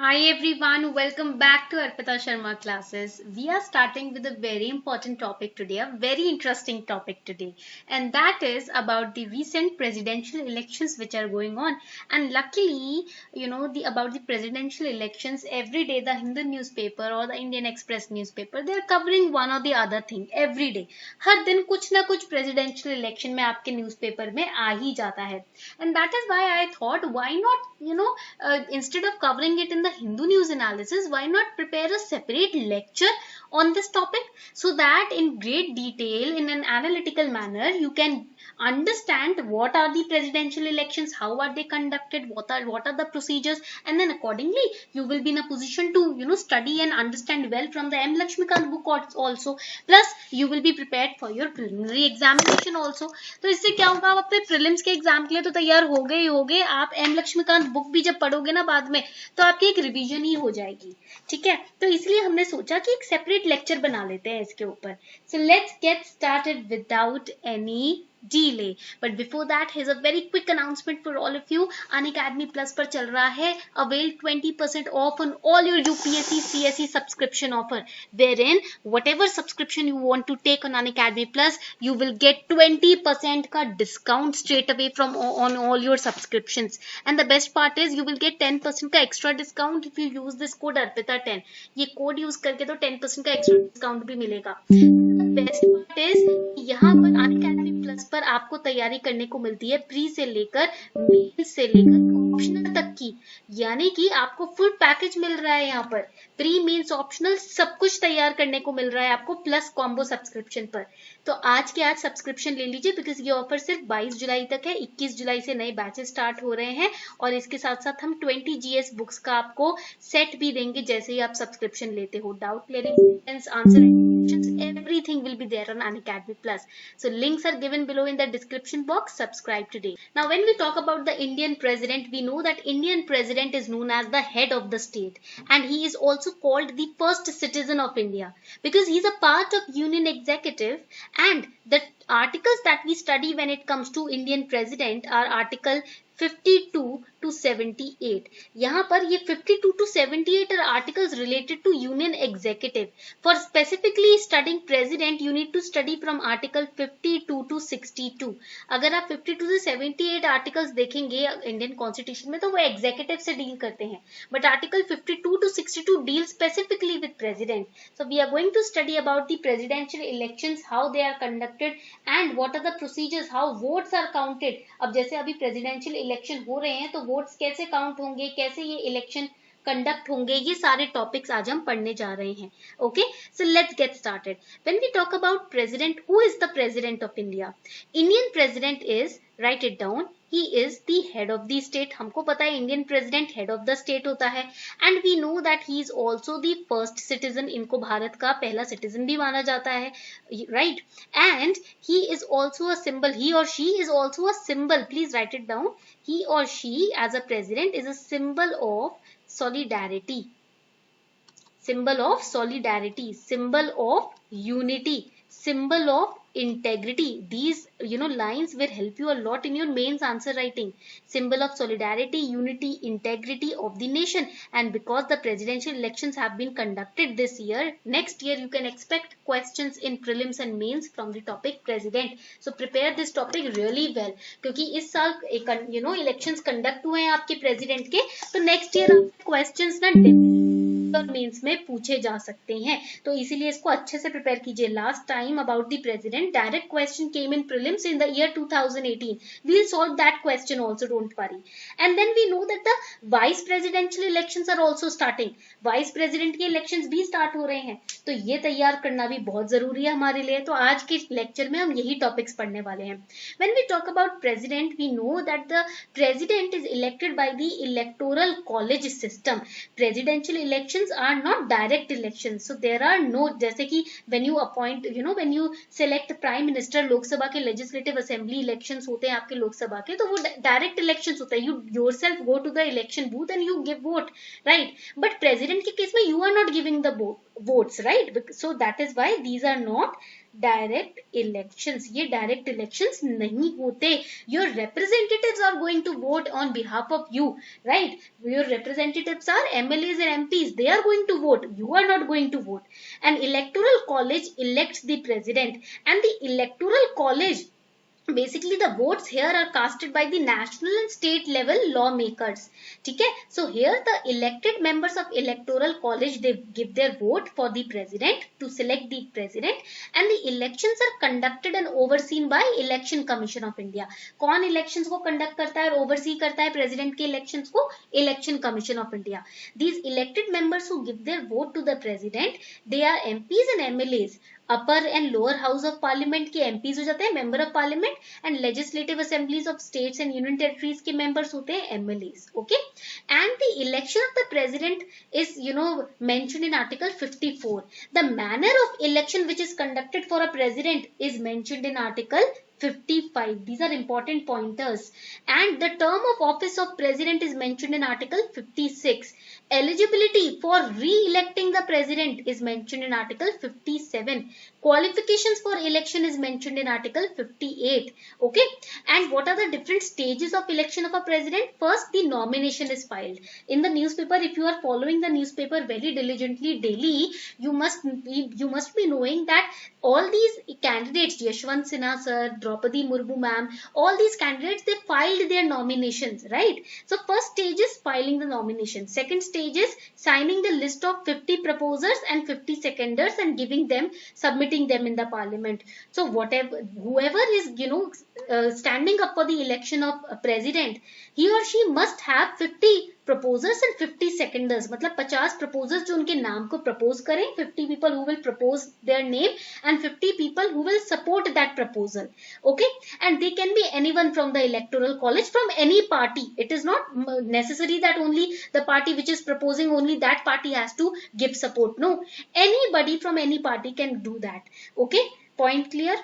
Hi everyone, welcome back to Arpita Sharma classes. We are starting with a very important topic today, a very interesting topic today, and that is about the recent presidential elections which are going on. And luckily, the about the presidential elections every day the Hindu newspaper or the Indian Express newspaper they are covering one or the other thing every day. हर दिन कुछ ना कुछ presidential election में आपके newspaper में आ ही जाता है. And that is why I thought why not instead of covering it in the Hindu news analysis, why not prepare a separate lecture on this topic so that in great detail, in an analytical manner, you can understand what are the presidential elections, how are they conducted, what are the procedures, and then accordingly you will be in a position to study and understand well from the M Lakshmikant book also. Plus you will be prepared for your preliminary examination also. तो इससे क्या होगा, आप अपने prelims के exam के लिए तो तैयार हो गए ही होगे. आप एम लक्ष्मीकांत बुक भी जब पढ़ोगे ना बाद में तो आपकी एक रिवीजन ही हो जाएगी. ठीक है, तो इसलिए हमने सोचा कि एक सेपरेट लेक्चर बना लेते हैं इसके ऊपर. सो let's get started without any delay. But before that, here's a very quick announcement for all of you. Unacademy Plus पर चल रहा है avail 20% off on all your UPSC CSE subscription offer, wherein whatever subscription you want to take on Unacademy Plus, you will get 20% का discount straight away from on all your subscriptions. And the best part is you will get 10% का extra discount if you use this code ARPITA10. ये code use करके तो 10% का extra discount भी मिलेगा. Best part is यहाँ पर Unacademy plus पर आपको तैयारी करने को मिलती है प्री से लेकर मेन से लेकर ऑप्शनल तक की, यानी कि आपको फुल पैकेज मिल रहा है. यहाँ पर प्री मेंस ऑप्शनल सब कुछ तैयार करने को मिल रहा है आपको प्लस कॉम्बो सब्सक्रिप्शन पर. तो आज के आज सब्सक्रिप्शन ले लीजिए बिकॉज ये ऑफर सिर्फ 22 जुलाई तक है. 21 जुलाई से नए बैचेस स्टार्ट हो रहे हैं और इसके साथ साथ हम 20 GS बुक्स का आपको सेट भी देंगे जैसे ही आप सब्सक्रिप्शन लेते हो. Doubt clearing, answer, everything will be there on Unacademy Plus. So links are given below in the description box. Subscribe today. Now when we talk about the Indian president, we know that Indian president is known as the head of the state, and he is also called the first citizen of India because he is a part of union executive. And the articles that we study when it comes to Indian president are article 52 to 78. यहाँ पर ये 52 to 78 are articles related to union executive. For specifically studying president, you need to study from article 52 to 62. अगर आप 52 से 78 articles देखेंगे Indian constitution में तो वो एग्जीक्यूटिव से डील करते हैं, but article 52 to 62 deal specifically with president. So we are going to study about the presidential elections, how they are conducted and what are the procedures, how votes are counted. अब जैसे अभी presidential election हो रहे हैं तो votes कैसे count होंगे, कैसे ये इलेक्शन कंडक्ट होंगे, ये सारे टॉपिक्स आज हम पढ़ने जा रहे हैं. Okay, so let's get started. When we talk about president, who is the president of India? Indian president is, write it down, he is the head of the state. हमको पता है Indian president head of the state होता है. And we know that he is also the first citizen. इनको भारत का पहला citizen भी माना जाता है, right? And he is also a symbol, he और she is also a symbol. Please write it down. He or she as a president is a symbol of solidarity, symbol of solidarity, symbol of unity, symbol of integrity. These lines will help you a lot in your mains answer writing. Symbol of solidarity, unity, integrity of the nation. And because the presidential elections have been conducted this year, next year you can expect questions in prelims and mains from the topic president. So prepare this topic really well क्योंकि इस साल elections conduct हुए हैं आपके president के, तो next year आपके questions ना मेंस में पूछे जा सकते हैं. तो इसीलिए इसको अच्छे से प्रिपेयर कीजिए. Last time about the president direct question came in prelims in the year 2018. We will solve that question also, don't worry. And then we know that the vice presidential elections are also starting. Vice president के elections भी start हो रहे हैं, तो ये तैयार करना भी बहुत जरूरी है हमारे लिए. तो आज के लेक्चर में हम यही टॉपिक्स पढ़ने वाले हैं. When we talk about president, we know that the president is elected by the electoral college system. Presidential election are not direct elections, so there are no, जैसे कि when you appoint, when you select prime minister, Lok Sabha के legislative assembly elections होते हैं आपके लोकसभा के, तो वो direct elections होता है. You yourself go to the election booth and you give vote, right? But president के केस में you are not giving the vote, votes, right? So that is why these are not direct elections. ये direct elections नहीं होते. Your representatives are going to vote on behalf of you, right? Your representatives are MLAs and MPs. They are going to vote. You are not going to vote. An electoral college elects the president, and the electoral college, basically the votes here are casted by the national and state level lawmakers. ठीक है? So here the elected members of electoral college, they give their vote for the president to select the president, and the elections are conducted and overseen by election commission of India. कौन elections को conduct करता है और oversee करता है president के elections को? Election commission of India. These elected members who give their vote to the president, they are MPs and MLAs. Upper and lower house of parliament के एमपीज हो जाते हैं, member of parliament, and legislative assemblies of states and union territories के members होते हैं MLAs. Okay, and the election of the president is mentioned in article 54. The manner of election which is conducted for a president is mentioned in article 55. These are important pointers. And the term of office of president is mentioned in article 56. Eligibility for re-electing the president is mentioned in article 57. Qualifications for election is mentioned in article 58. Okay, and what are the different stages of election of a president? First, the nomination is filed in the newspaper. If you are following the newspaper very diligently daily, you must be knowing that all these candidates, Yashwant Sinha sir, Draupadi Murmu ma'am, all these candidates, they filed their nominations, right? So first stage is filing the nomination. Second stage is signing the list of 50 proposers and 50 seconders and giving them, submitting them in the parliament. So whoever is standing up for the election of a president, he or she must have 50 proposers and 50 seconders. मतलब 50 proposers जो उनके नाम को propose करें, 50 people who will propose their name, and 50 people who will support that proposal. Okay, and they can be anyone from the electoral college, from any party. It is not necessary that only the party which is proposing, only that party has to give support. No, anybody from any party can do that. Okay, point clear?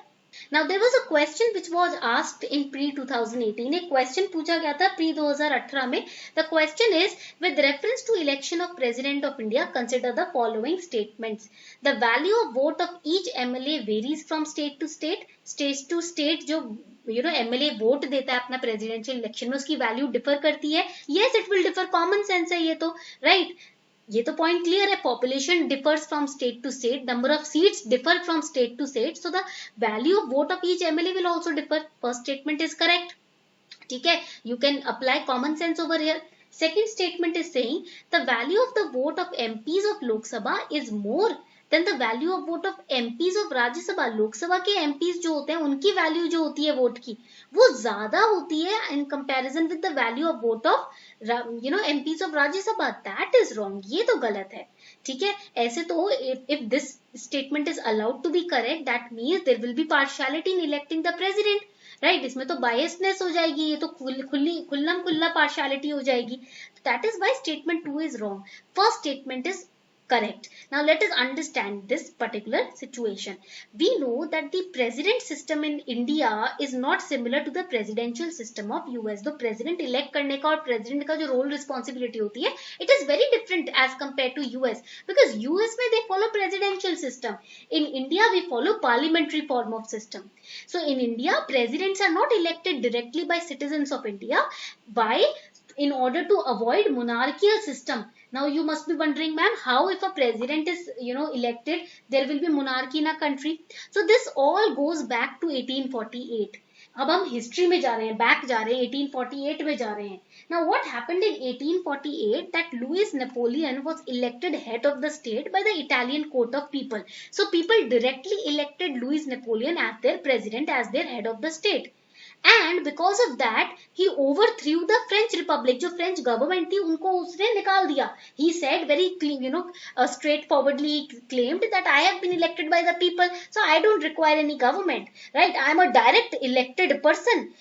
Now there was a question which was asked in pre-2018. एक question पूछा गया था pre-2018 में. The question is, with reference to election of President of India, consider the following statements. The value of vote of each MLA varies from state to state. State to state जो MLA vote देता है अपना presidential election में, उसकी value differ करती है. Yes, it will differ. Common sense है ये तो, राइट? ये तो पॉइंट क्लियर है. Population differs from state to state, number of seats differ from state to state, so the value of vote of each MLA will also differ. First statement is correct. ठीक है, you can apply common sense over here. Second statement is saying the value of the vote of MPs of Lok Sabha is more than the value of vote of MPs of Rajya Sabha. लोक सभा के MPs जो होते हैं उनकी value जो होती है वोट की वो ज्यादा होती है in comparison with the value of vote of MPs of Rajya Sabha. That is wrong. ये तो गलत है. ठीक है, ऐसे तो if this statement is allowed to be correct, that means there will be partiality in electing the president. Right, इसमें तो बायसनेस हो जाएगी, ये तो खुल्ला पार्शियलिटी हो जाएगी. That is why statement 2 is wrong. First statement is correct. Now let us understand this particular situation. We know that the president system in India is not similar to the presidential system of US. तो president elect करने का और president का जो role responsibility होती है, it is very different as compared to US, because US में they follow presidential system. In India we follow parliamentary form of system. So in India presidents are not elected directly by citizens of India. Why? In order to avoid monarchical system. Now you must be wondering, ma'am, how if a president is elected, there will be monarchy in a country? So this all goes back to 1848. अब हम history में जा रहे हैं, back जा रहे हैं, 1848 में जा रहे हैं. Now what happened in 1848 that Louis Napoleon was elected head of the state by the Italian court of people. So people directly elected Louis Napoleon as their president, as their head of the state. And because of that he overthrew the French Republic. जो French government थी उनको उसने निकाल दिया. He said very straightforwardly, he claimed that I have been elected by the people, so I don't require any government, right? I am a direct elected person.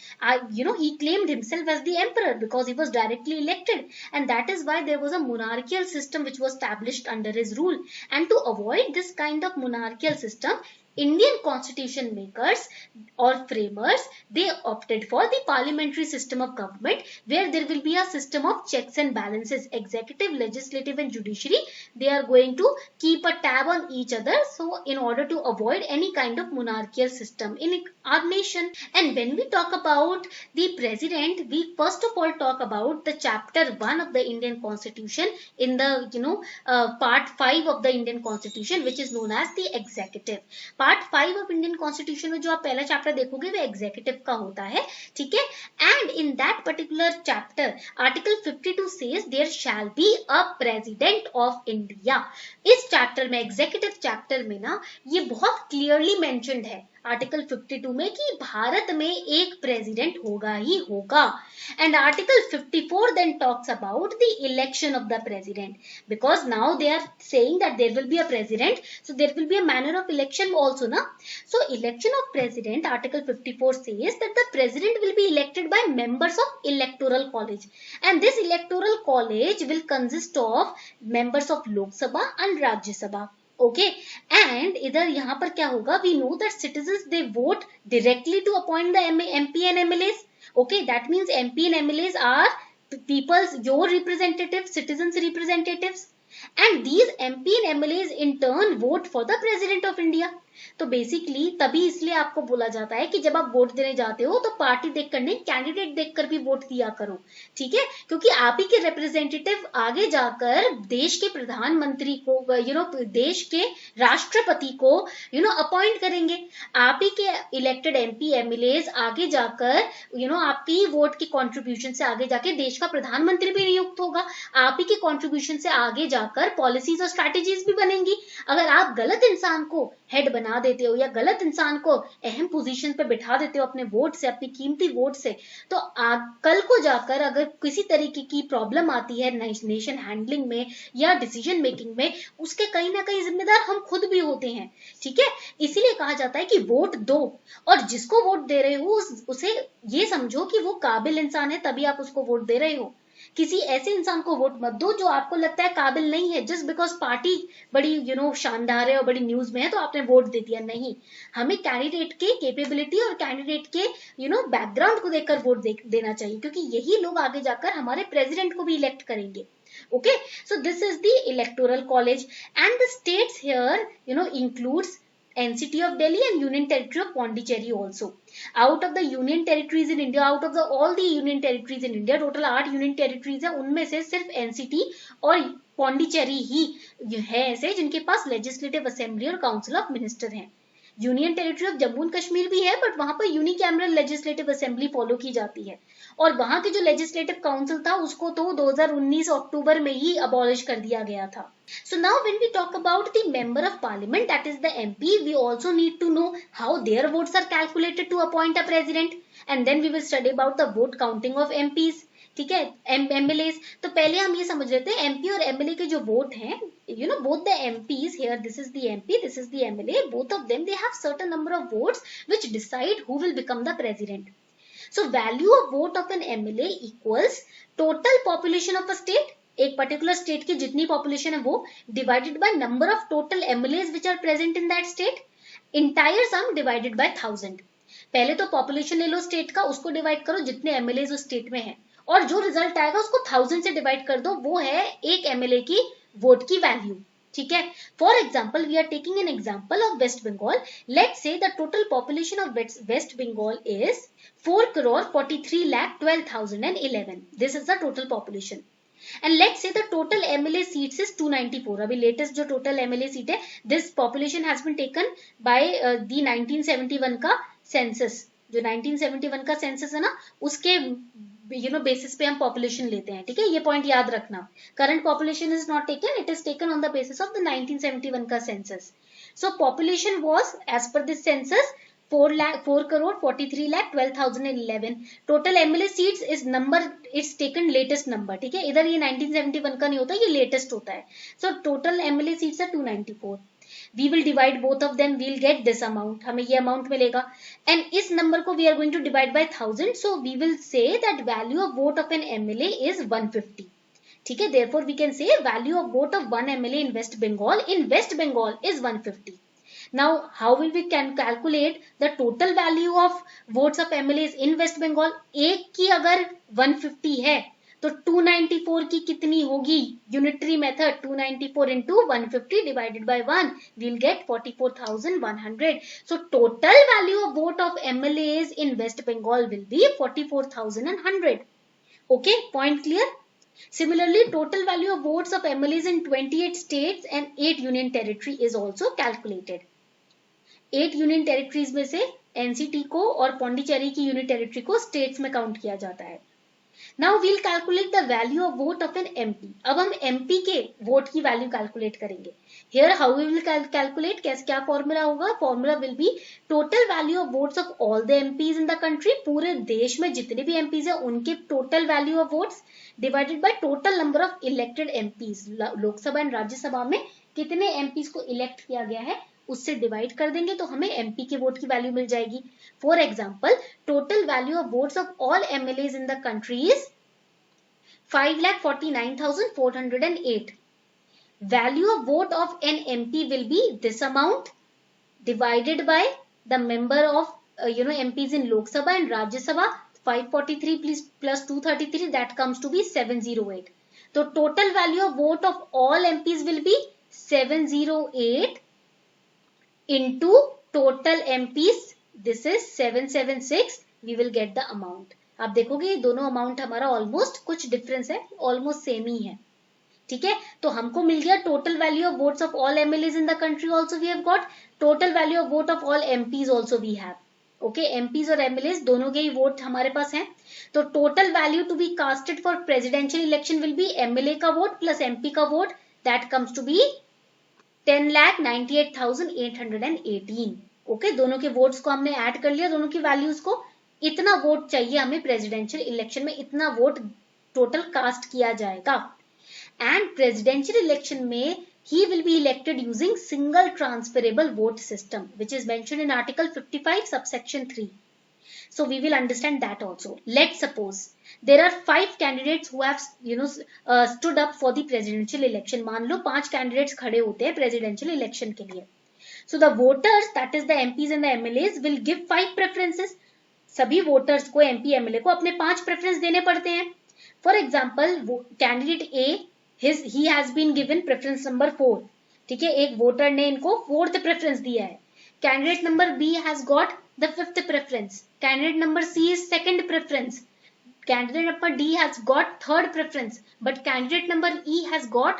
He claimed himself as the emperor because he was directly elected, and that is why there was a monarchical system which was established under his rule. And to avoid this kind of monarchical system, Indian constitution makers or framers, they opted for the parliamentary system of government, where there will be a system of checks and balances. Executive, legislative and judiciary, they are going to keep a tab on each other, so in order to avoid any kind of monarchical system in our nation. And when we talk about the president, we first of all talk about the chapter 1 of the Indian constitution in the part 5 of the Indian constitution, which is known as the executive. Part 5 of Indian constitution में जो आप पहला chapter देखोगे वो executive का होता है, ठीक है. And in that particular chapter article 52 says there shall be a president of India. इस चैप्टर में, एग्जीक्यूटिव चैप्टर में ना, ये बहुत क्लियरली मेंशन्ड है आर्टिकल 52 में कि भारत में एक प्रेसिडेंट होगा ही होगा. And article 54 then talks about the election of the president, because now they are saying that there will be a president, so there will be a manner of election also, na. So election of president, article 54 says that the president will be elected by members of electoral college, and this electoral college will consist of members of Lok Sabha and Rajya Sabha. Okay, and इधर यहाँ पर क्या होगा, we know that citizens they vote directly to appoint the MP and MLAs. Okay, that means MP and MLAs are people's, your representatives, citizens representatives, and these MP and MLAs in turn vote for the President of India. तो basically तभी इसलिए आपको बोला जाता है कि जब आप वोट देने जाते हो तो पार्टी देखकर नहीं, कैंडिडेट देखकर भी वोट दिया करो, ठीक है, क्योंकि आप ही के रिप्रेजेंटेटिव आगे जाकर देश के प्रधानमंत्री को, देश के राष्ट्रपति को अपॉइंट करेंगे. आप ही के इलेक्टेड MP MLAs आगे जाकर आपकी वोट की कॉन्ट्रीब्यूशन से आगे जाके देश का प्रधानमंत्री भी नियुक्त होगा. आप ही के कॉन्ट्रीब्यूशन से आगे जाकर पॉलिसीज और स्ट्रैटेजीज भी बनेंगी. अगर आप गलत इंसान को हेड बना देते हो या गलत इंसान को अहम पोजीशन पे बिठा देते हो अपने वोट से, अपनी कीमती वोट से, तो कल को जाकर अगर किसी तरीके की प्रॉब्लम आती है नेशन हैंडलिंग में या डिसीजन मेकिंग में, उसके कहीं ना कहीं जिम्मेदार हम खुद भी होते हैं, ठीक है. इसीलिए कहा जाता है कि वोट दो, और जिसको वोट दे रहे हो उसे ये समझो कि वो काबिल इंसान है, तभी आप उसको वोट दे रहे हो. किसी ऐसे इंसान को वोट मत दो जो आपको लगता है काबिल नहीं है, जस्ट बिकॉज पार्टी बड़ी शानदार है और बड़ी न्यूज में है तो आपने वोट दे दिया. नहीं, हमें कैंडिडेट के कैपेबिलिटी और कैंडिडेट के बैकग्राउंड को देखकर वोट देना चाहिए, क्योंकि यही लोग आगे जाकर हमारे प्रेसिडेंट को भी इलेक्ट करेंगे. Okay, so this is the electoral college, and the states here includes NCT of Delhi and Union Territory of Pondicherry also. Out of the Union Territories in India, out of all the Union Territories in India, total 8 Union Territories है, उनमें से सिर्फ NCT और पौंडीचेरी ही है ऐसे जिनके पास legislative assembly और council of minister हैं. Union territory of Jammu and Kashmir भी है, बट वहां पर यूनिकैमरल लेजिस्लेटिव असेंबली फॉलो की जाती है, और वहां के जो लेजिस्लेटिव काउंसिल था उसको तो 2019 अक्टूबर में ही अबॉलिश कर दिया गया था. So now when we talk about the member of parliament, that is the MP, we also need to know how their votes are calculated to appoint a president, and then we will study about the vote counting of MPs. ठीक है, MLAs. तो पहले हम ये समझ लेते हैं MP और MLA के जो वोट हैं, both the MPs here, this is the MP, this is the MLA, both of them they have certain number of votes which decide who will become the president. So value of vote of an MLA equals total population of a state, एक particular state की जितनी population है वो, divided by number of total MLAs which are present in that state, entire sum divided by 1000. पहले तो population ले लो state का, उसको डिवाइड करो जितने MLAs उस स्टेट में है, और जो रिजल्ट आएगा उसको 1000 से डिवाइड कर दो, वो है एक MLA की वोट की वैल्यू. ठीक है, for example we are taking an example of West Bengal. Let's say the total population of West Bengal is 4,43,12,011. This is the total population. And let's say the total MLA seats is 294. अभी latest जो total MLA seat है, this population has been taken by the 1971 का census. जो 1971 का census है ना, उसके basis पे हम पॉपुलेशन लेते हैं. ठीक है, ये पॉइंट याद रखना. Current population is not taken, it is taken on the basis of the 1971 का census. So population was as per this census 4,43,12,011. Total MLA seats is number, it's taken latest number. ठीक है, इधर ये 1971 का नहीं होता, ये लेटेस्ट होता है. सो टोटल MLA सीट्स है 294. We will divide both of them, we'll get this amount. हमें ये अमाउंट मिलेगा, and इस नंबर को we are going to divide by 1000. So we will say that value of vote of an MLA is 150. ठीक है, therefore we can say value of vote of one MLA in West Bengal is 150. Now, how will we can calculate the total value of votes of MLAs in West Bengal? एक की अगर 150 है तो 294 की कितनी होगी? Unitary method 294 into 150 divided by 1, we'll get 44,100. So total value of vote of MLAs in West Bengal will be 44,100. Okay, point clear? Similarly, total value of votes of MLAs in 28 states and 8 union territory is also calculated. 8 union territories में से NCT को और पौंडीचेरी की union territory को states में count किया जाता है. Now we'll calculate the value of vote of an MP. अब हम एमपी के वोट की वैल्यू कैलकुलेट करेंगे. Here how we will calculate, क्या फॉर्मूला होगा? Formula will be total value of votes of all the MPs in the country. पूरे देश में जितने भी एमपीज है उनके total value of votes divided by total number of elected MPs. Lok Sabha and Rajya Sabha में कितने एमपीज को इलेक्ट किया गया है उससे डिवाइड कर देंगे तो हमें एमपी के वोट की वैल्यू मिल जाएगी. For example, total value of votes of all MLAs in the country is 5,49,408. Value of vote of an MP will be this amount divided by the member of MPs in Lok Sabha and Rajya Sabha. 543 plus 233, that comes to be 708. So total value of vote of all MPs will be 708 into total MPs. This is 776. We will get the amount. आप देखोगे ये दोनों amount हमारा almost, कुछ difference है, almost same ही है. ठीक है, तो हमको मिल गया total value of votes of all MLAs in the country. Also we have got total value of vote of all MPs. Also we have. Okay, MPs और एमएलएज दोनों के ही वोट हमारे पास हैं. तो total value to be casted for presidential election will be MLA का vote plus MP का vote. That comes to be 10,98,818. Okay, दोनों के वोट्स को हमने ऐड कर लिया, दोनों की वैल्यूज को. इतना वोट चाहिए हमें प्रेसिडेंशियल इलेक्शन में, इतना वोट टोटल कास्ट किया जाएगा. एंड प्रेसिडेंशियल इलेक्शन में he will be elected using single transferable vote system, which is mentioned in Article 55 subsection 3. So we will understand that also. Let's suppose there are 5 candidates who have stood up for the presidential election. मान लो 5 candidates खड़े होते हैं presidential election के लिए. So the voters, that is the MPs and the MLAs, will give 5 preferences. सभी voters को MP MLA को अपने 5 प्रेफरेंस देने पड़ते हैं. For example, candidate A he has been given preference number 4. ठीक है, एक वोटर ने इनको 4th प्रेफरेंस दिया है. Candidate number B has got the 5th preference. Candidate number C is 2nd preference. Candidate number D has got 3rd preference, but candidate number E has got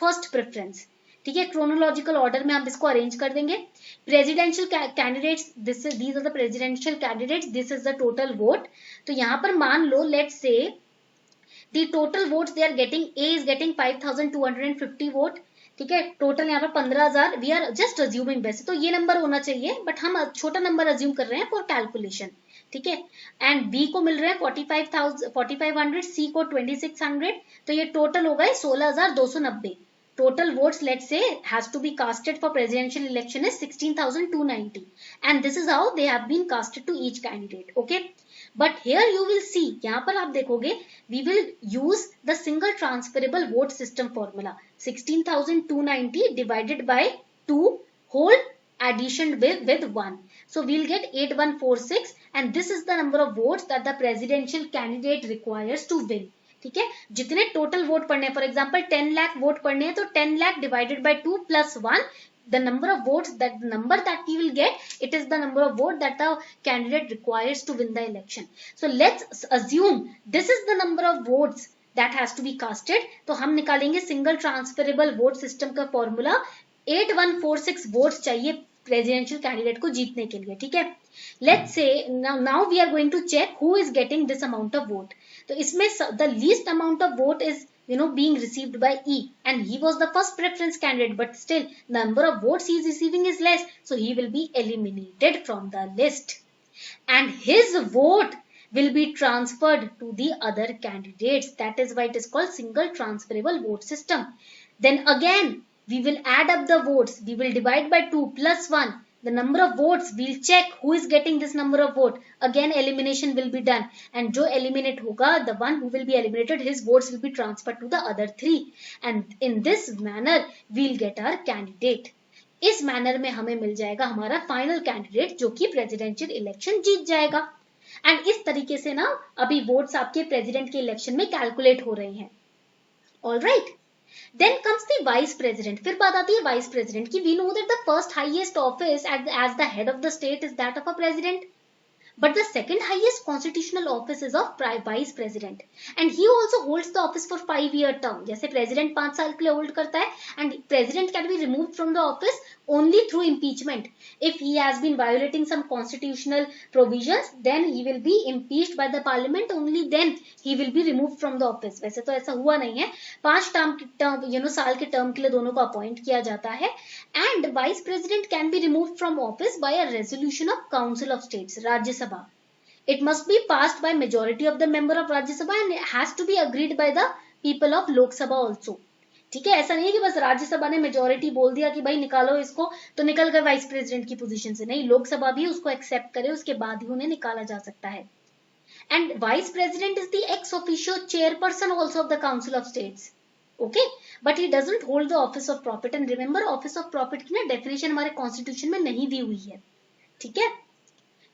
1st preference. ठीक है, chronological order में हम इसको arrange कर देंगे. Presidential candidates, these are the presidential candidates, this is the total vote. तो यहाँ पर मान लो, let's say the total votes they are getting, A is getting 5,250 vote. ठीक है, टोटल यहाँ पर 15,000. वी आर जस्ट अज्यूमिंग, वैसे तो ये नंबर होना चाहिए बट हम छोटा नंबर अज्यूम कर रहे हैं फॉर कैलकुलेशन. ठीक है, एंड बी को मिल रहे हैं 4500, सी को 2600. तो ये टोटल हो गए 16,290. Total votes, let's say, has to be casted for presidential election is 16,290, and this is how they have been casted to each candidate. Okay, but here you will see, यहाँ पर आप देखोगे, we will use the single transferable vote system formula. 16,290 divided by 2 whole addition with 1. So we'll get 8146, and this is the number of votes that the presidential candidate requires to win. ठीक है, जितने total vote पढ़ने हैं, for example 10 lakh vote पढ़ने हैं, तो 10 lakh divided by 2 plus 1, the number of votes, that number that he will get, it is the number of vote that the candidate requires to win the election. So let's assume this is the number of votes that has to be casted. तो हम निकालेंगे single transferable vote system का formula. 8146 votes चाहिए presidential candidate को जीतने के लिए. ठीक है, let's say now we are going to check who is getting this amount of vote. तो इसमें the least amount of vote is being received by E, and he was the first preference candidate, but still number of votes he is receiving is less, so he will be eliminated from the list, and his vote will be transferred to the other candidates. That is why it is called single transferable vote system. Then again we will add up the votes, we will divide by 2 plus 1, the number of votes, we'll check who is getting this number of vote. Again elimination will be done, and jo eliminate hoga, the one who will be eliminated, his votes will be transferred to the other 3, and in this manner we'll get our candidate. इस manner में हमें मिल जाएगा हमारा final candidate जो कि presidential election जीत जाएगा। And इस तरीके से ना अभी वोट्स आपके प्रेसिडेंट के इलेक्शन में कैलकुलेट हो रहे हैं। Alright, then comes the vice president. फिर बात आती है वाइस प्रेसिडेंट की। We know that the first highest office as the head of the state is that of a president, but the second highest constitutional office is of vice president, and he also holds the office for 5-year term. जैसे president 5 साल के लिए hold करता है, and president can be removed from the office only through impeachment. If he has been violating some constitutional provisions, then he will be impeached by the parliament, only then he will be removed from the office. वैसे तो ऐसा हुआ नहीं है, 5 साल के term के लिए दोनों को अपॉइंट किया जाता है। And vice president can be removed from office by a resolution of council of states, Rajya Sabha. It must be passed by majority of the member of Rajya Sabha and it has to be agreed by the people of Lok Sabha also. ठीक है, ऐसा नहीं है कि बस राज्यसभा ने majority बोल दिया कि भाई निकालो इसको तो निकल गए वाइस प्रेसिडेंट की पोजीशन से। नहीं, लोकसभा भी उसको एक्सेप्ट करे, उसके बाद ही उन्हें निकाला जा सकता है। And vice president is the ex officio chairperson also of the council of states. Okay, but he doesn't hold the office of profit. And remember, office of profit की ना डेफिनेशन हमारे कॉन्स्टिट्यूशन में नहीं दी हुई है। ठीक है,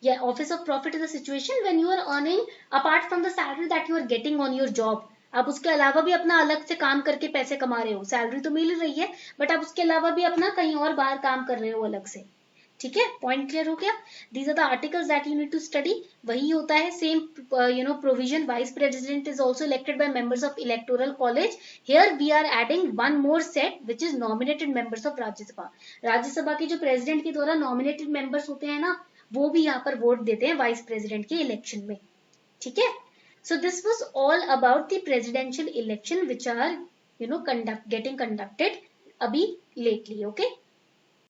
yeah, office of profit is a situation when you are earning apart from the salary that you are getting on your job. आप उसके अलावा भी अपना अलग से काम करके पैसे कमा रहे हो। सैलरी तो मिल रही है बट आप उसके अलावा भी अपना कहीं और बाहर काम कर रहे हो अलग से। ठीक है, पॉइंट क्लियर हो गया। These are the articles that you need to study. वही होता है same provision. Vice president is also elected by members of electoral college. Here we are adding one more set which is nominated members of Rajya Sabha. Rajya Sabha के जो president के द्वारा nominated members होते हैं ना, वो भी यहाँ पर वोट देते हैं वाइस प्रेसिडेंट के इलेक्शन में। ठीक है, so this was all about the presidential election which are getting conducted अभी लेटली। ओके।